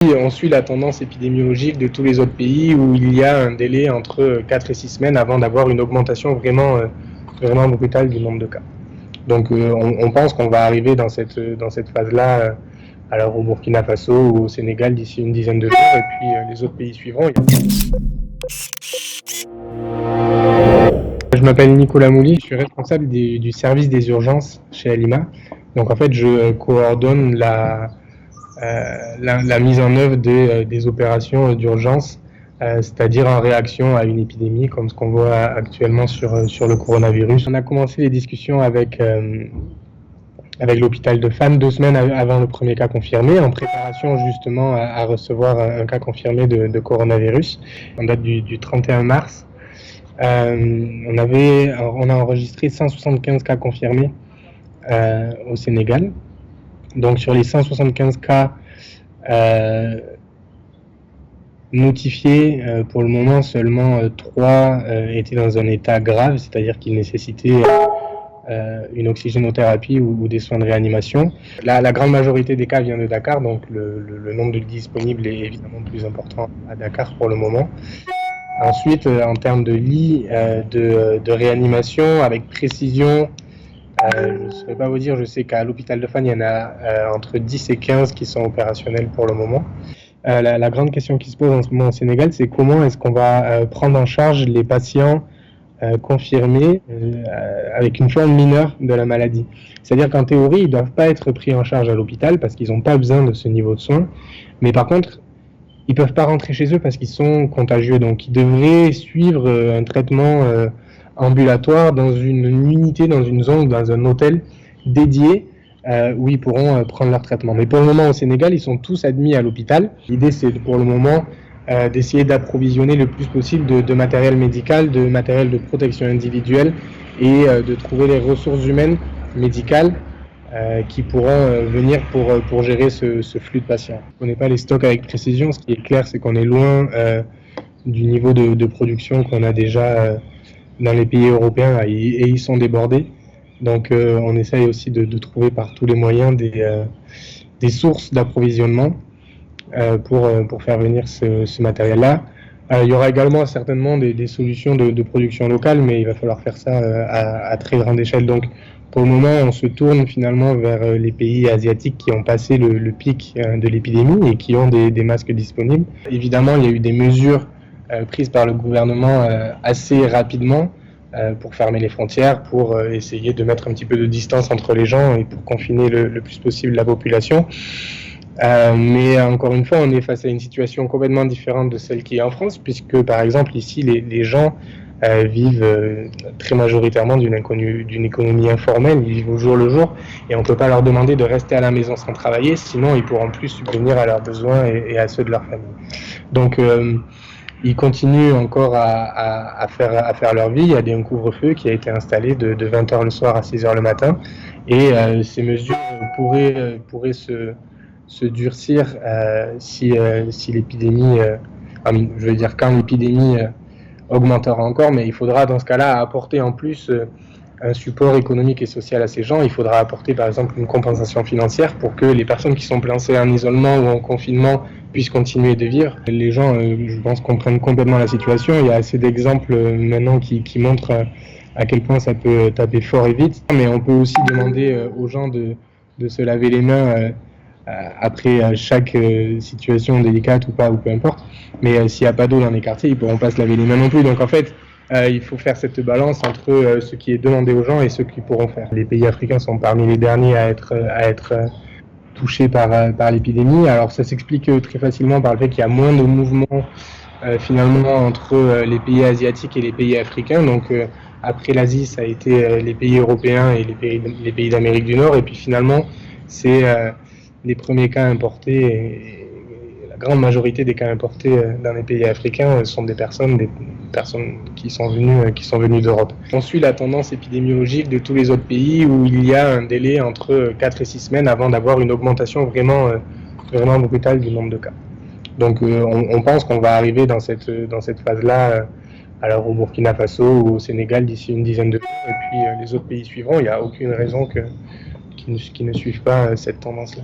On suit la tendance épidémiologique de tous les autres pays où il y a un délai entre 4 et 6 semaines avant d'avoir une augmentation vraiment brutale du nombre de cas. Donc on pense qu'on va arriver dans cette phase-là alors au Burkina Faso ou au Sénégal d'ici une dizaine de jours et puis les autres pays suivront. Je m'appelle Nicolas Mouly, je suis responsable du service des urgences chez Alima. Donc en fait je coordonne la mise en œuvre des opérations d'urgence, c'est-à-dire en réaction à une épidémie comme ce qu'on voit actuellement sur le coronavirus. On a commencé les discussions avec l'hôpital de Fannes 2 semaines avant le premier cas confirmé, en préparation justement à recevoir un cas confirmé de coronavirus. En date du 31 mars, on a enregistré 175 cas confirmés au Sénégal. Donc sur les 175 cas notifiés, pour le moment seulement 3 étaient dans un état grave, c'est-à-dire qu'ils nécessitaient une oxygénothérapie ou des soins de réanimation. La grande majorité des cas vient de Dakar, donc le nombre de lits disponibles est évidemment plus important à Dakar pour le moment. Ensuite, en termes de lits de réanimation, avec précision, je ne saurais pas vous dire, je sais qu'à l'hôpital de Fannes, il y en a entre 10 et 15 qui sont opérationnels pour le moment. La grande question qui se pose en ce moment au Sénégal, c'est comment est-ce qu'on va prendre en charge les patients confirmés avec une forme mineure de la maladie. C'est-à-dire qu'en théorie, ils ne doivent pas être pris en charge à l'hôpital parce qu'ils n'ont pas besoin de ce niveau de soins. Mais par contre, ils ne peuvent pas rentrer chez eux parce qu'ils sont contagieux. Donc ils devraient suivre un traitement ambulatoire dans une unité, dans une zone, dans un hôtel dédié où ils pourront prendre leur traitement. Mais pour le moment, au Sénégal, ils sont tous admis à l'hôpital. L'idée, c'est pour le moment d'essayer d'approvisionner le plus possible de matériel médical, de matériel de protection individuelle et de trouver les ressources humaines médicales qui pourront venir pour gérer ce flux de patients. On ne connaît pas les stocks avec précision. Ce qui est clair, c'est qu'on est loin du niveau de production qu'on a déjà dans les pays européens et ils sont débordés. Donc on essaye aussi de trouver par tous les moyens des sources d'approvisionnement pour faire venir ce matériel-là. Il y aura également certainement des solutions de production locale, mais il va falloir faire ça à très grande échelle. Donc pour le moment, on se tourne finalement vers les pays asiatiques qui ont passé le pic de l'épidémie et qui ont des masques disponibles. Évidemment, il y a eu des mesures prises par le gouvernement assez rapidement pour fermer les frontières, pour essayer de mettre un petit peu de distance entre les gens et pour confiner le plus possible la population. Mais encore une fois, on est face à une situation complètement différente de celle qui est en France, puisque par exemple ici, les gens vivent très majoritairement d'une économie informelle, ils vivent au jour le jour, et on ne peut pas leur demander de rester à la maison sans travailler, sinon ils pourront plus subvenir à leurs besoins et à ceux de leur famille. Donc ils continuent encore à faire leur vie. Il y a un couvre-feu qui a été installé de 20h le soir à 6h le matin, et ces mesures pourraient se durcir si l'épidémie, je veux dire quand l'épidémie augmentera encore, mais il faudra dans ce cas-là apporter en plus un support économique et social à ces gens. Il faudra apporter par exemple une compensation financière pour que les personnes qui sont placées en isolement ou en confinement puissent continuer de vivre. Les gens, je pense, comprennent complètement la situation. Il y a assez d'exemples maintenant qui montrent à quel point ça peut taper fort et vite. Mais on peut aussi demander aux gens de se laver les mains après chaque situation délicate ou pas, ou peu importe. Mais s'il n'y a pas d'eau dans les quartiers, ils ne pourront pas se laver les mains non plus. Donc en fait, il faut faire cette balance entre ce qui est demandé aux gens et ce qu'ils pourront faire. Les pays africains sont parmi les derniers à être touchés par l'épidémie. Alors ça s'explique très facilement par le fait qu'il y a moins de mouvements finalement entre les pays asiatiques et les pays africains. Donc après l'Asie, ça a été les pays européens et les pays d'Amérique du Nord. Et puis finalement, c'est les premiers cas importés et la grande majorité des cas importés dans les pays africains sont des personnes qui sont venues d'Europe. On suit la tendance épidémiologique de tous les autres pays où il y a un délai entre 4 et 6 semaines avant d'avoir une augmentation vraiment brutale du nombre de cas. Donc on pense qu'on va arriver dans cette phase-là alors au Burkina Faso ou au Sénégal d'ici une dizaine de jours et puis les autres pays suivront. Il n'y a aucune raison qu'ils ne suivent pas cette tendance-là.